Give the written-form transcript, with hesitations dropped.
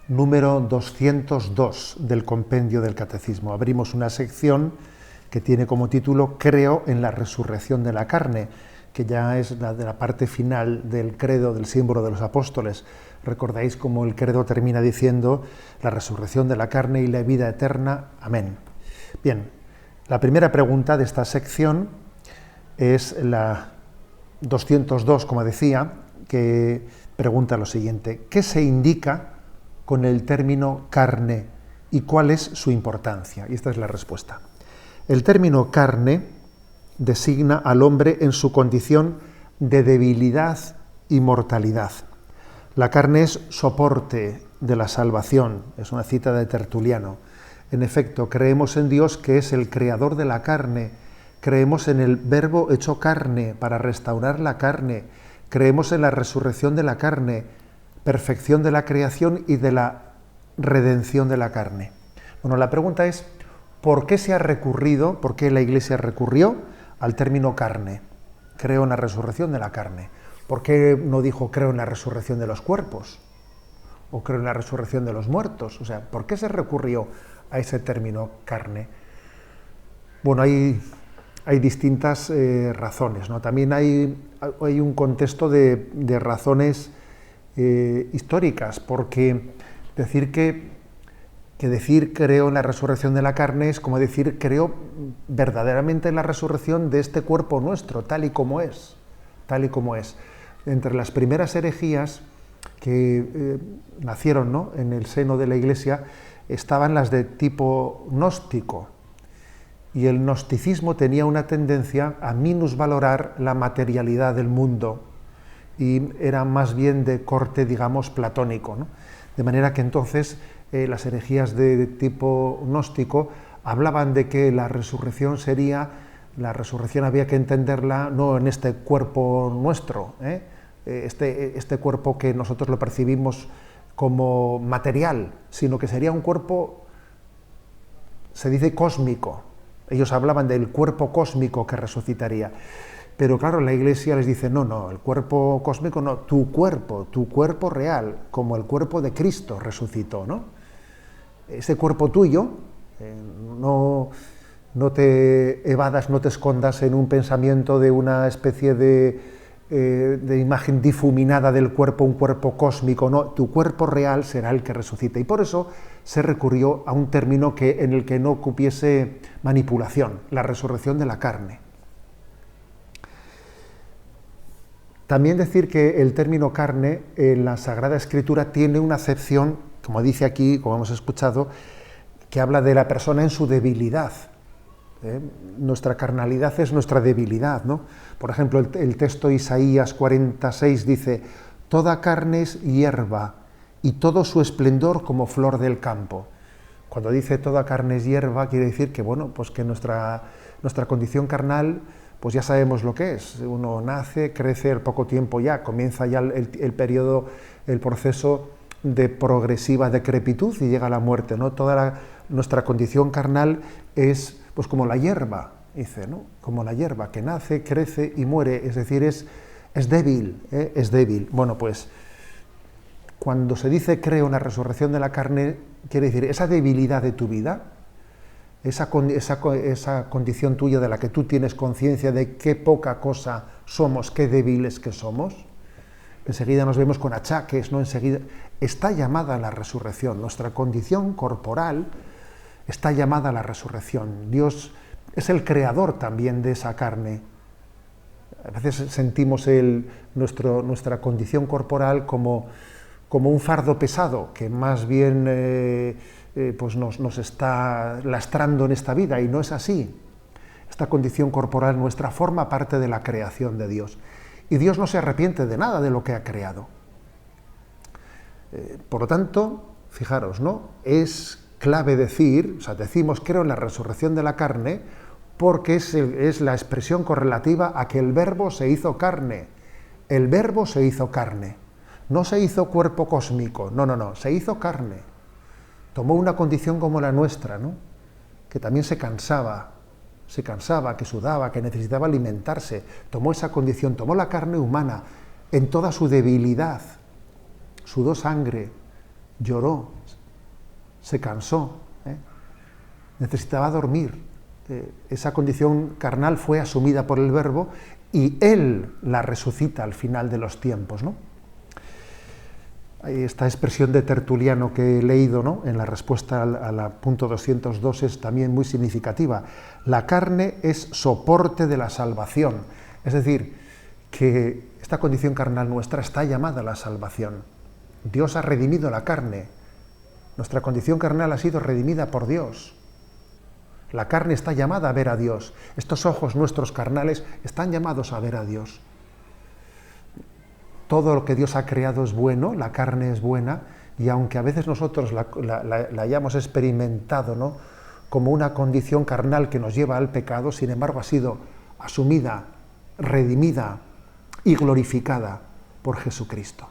número 202 del compendio del Catecismo. Abrimos una sección que tiene como título Creo en la resurrección de la carne, que ya es la de la parte final del credo, del símbolo de los apóstoles. Recordáis cómo el credo termina diciendo la resurrección de la carne y la vida eterna. Amén. Bien, la primera pregunta de esta sección es la 202, como decía, que pregunta lo siguiente: ¿qué se indica con el término carne y cuál es su importancia? Y esta es la respuesta. El término carne designa al hombre en su condición de debilidad y mortalidad. La carne es soporte de la salvación, es una cita de Tertuliano. En efecto, creemos en Dios, que es el creador de la carne, creemos en el Verbo hecho carne para restaurar la carne, creemos en la resurrección de la carne, perfección de la creación y de la redención de la carne. Bueno, la pregunta es, ¿por qué se ha recurrido, por qué la Iglesia recurrió al término carne? Creo en la resurrección de la carne. ¿Por qué no dijo creo en la resurrección de los cuerpos? ¿O creo en la resurrección de los muertos? O sea, ¿por qué se recurrió a ese término carne? Bueno, hay distintas razones, ¿no? También hay un contexto de razones históricas, porque decir decir creo en la resurrección de la carne es como decir creo verdaderamente en la resurrección de este cuerpo nuestro, tal y como es, tal y como es. Entre las primeras herejías que nacieron, ¿no?, en el seno de la Iglesia estaban las de tipo gnóstico, y el gnosticismo tenía una tendencia a minusvalorar la materialidad del mundo y era más bien de corte, digamos, platónico, ¿no? De manera que entonces las herejías de tipo gnóstico hablaban de que la resurrección había que entenderla no en este cuerpo nuestro, este cuerpo que nosotros lo percibimos como material, sino que sería un cuerpo, se dice cósmico. Ellos hablaban del cuerpo cósmico que resucitaría. Pero claro, la Iglesia les dice, no, el cuerpo cósmico no, tu cuerpo real, como el cuerpo de Cristo resucitó, ¿no? Ese cuerpo tuyo, no te evadas, no te escondas en un pensamiento de una especie de imagen difuminada del cuerpo, un cuerpo cósmico, no, tu cuerpo real será el que resucite. Y por eso se recurrió a un término en el que no cupiese manipulación, la resurrección de la carne. También decir que el término carne en la Sagrada Escritura tiene una acepción, como dice aquí, como hemos escuchado, que habla de la persona en su debilidad. Nuestra carnalidad es nuestra debilidad, ¿no? Por ejemplo, el texto de Isaías 46 dice: toda carne es hierba y todo su esplendor como flor del campo. Cuando dice toda carne es hierba, quiere decir que, bueno, pues que nuestra condición carnal, pues ya sabemos lo que es. Uno nace, crece, al poco tiempo ya comienza ya el periodo, el proceso de progresiva decrepitud y llega la muerte, ¿no? Nuestra condición carnal es pues como la hierba, dice, ¿no? Como la hierba que nace, crece y muere, es decir, es débil, es débil. Bueno, pues cuando se dice creo en la resurrección de la carne, quiere decir esa debilidad de tu vida, esa condición tuya de la que tú tienes conciencia de qué poca cosa somos, qué débiles que somos. Enseguida nos vemos con achaques, ¿no? Enseguida está llamada a la resurrección. Nuestra condición corporal está llamada a la resurrección. Dios es el creador también de esa carne. A veces sentimos nuestra condición corporal como un fardo pesado que más bien pues nos está lastrando en esta vida, y no es así. Esta condición corporal nuestra forma parte de la creación de Dios. Y Dios no se arrepiente de nada de lo que ha creado. Por lo tanto, fijaros, ¿no? Es clave decir, o sea, decimos creo en la resurrección de la carne porque es la expresión correlativa a que el Verbo se hizo carne. El Verbo se hizo carne. No se hizo cuerpo cósmico, no, se hizo carne. Tomó una condición como la nuestra, ¿no? Que también se cansaba, que sudaba, que necesitaba alimentarse. Tomó esa condición, tomó la carne humana en toda su debilidad. Sudó sangre, lloró, se cansó, necesitaba dormir. Esa condición carnal fue asumida por el Verbo y Él la resucita al final de los tiempos, ¿no? Esta expresión de Tertuliano que he leído, ¿no?, en la respuesta al punto 202 es también muy significativa. La carne es soporte de la salvación. Es decir, que esta condición carnal nuestra está llamada a la salvación. Dios ha redimido la carne. Nuestra condición carnal ha sido redimida por Dios. La carne está llamada a ver a Dios. Estos ojos nuestros carnales están llamados a ver a Dios. Todo lo que Dios ha creado es bueno, la carne es buena, y aunque a veces nosotros la hayamos experimentado, ¿no?, como una condición carnal que nos lleva al pecado, sin embargo ha sido asumida, redimida y glorificada por Jesucristo.